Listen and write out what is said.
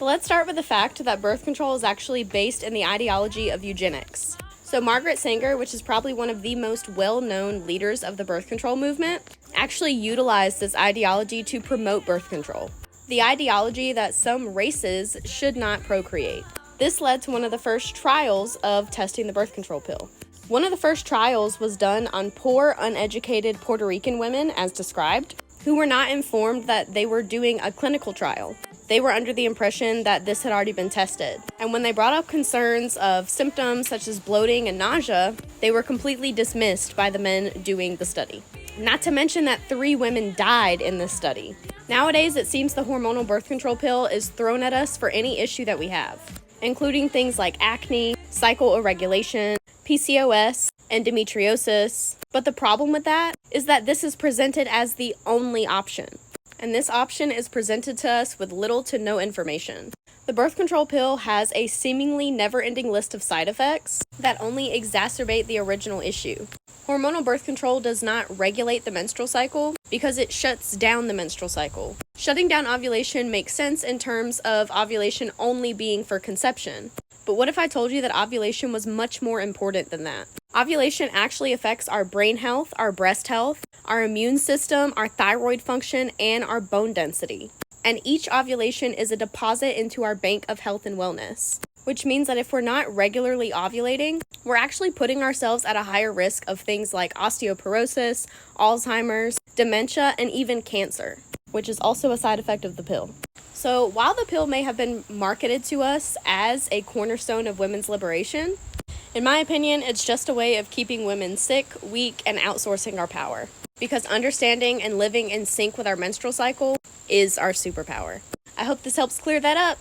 But let's start with the fact that birth control is actually based in the ideology of eugenics. So Margaret Sanger, which is probably one of the most well-known leaders of the birth control movement, actually utilized this ideology to promote birth control. The ideology that some races should not procreate. This led to one of the first trials of testing the birth control pill. One of the first trials was done on poor, uneducated Puerto Rican women, as described, who were not informed that they were doing a clinical trial. They were under the impression that this had already been tested. And when they brought up concerns of symptoms such as bloating and nausea, they were completely dismissed by the men doing the study. Not to mention that 3 women died in this study. Nowadays, it seems the hormonal birth control pill is thrown at us for any issue that we have, including things like acne, cycle irregulation, PCOS, endometriosis. But the problem with that is that this is presented as the only option. And this option is presented to us with little to no information. The birth control pill has a seemingly never-ending list of side effects that only exacerbate the original issue. Hormonal birth control does not regulate the menstrual cycle because it shuts down the menstrual cycle. Shutting down ovulation makes sense in terms of ovulation only being for conception. But what if I told you that ovulation was much more important than that? Ovulation actually affects our brain health, our breast health, our immune system, our thyroid function, and our bone density. And each ovulation is a deposit into our bank of health and wellness, which means that if we're not regularly ovulating, we're actually putting ourselves at a higher risk of things like osteoporosis, Alzheimer's, dementia, and even cancer, which is also a side effect of the pill. So while the pill may have been marketed to us as a cornerstone of women's liberation, in my opinion, it's just a way of keeping women sick, weak, and outsourcing our power. Because understanding and living in sync with our menstrual cycle is our superpower. I hope this helps clear that up.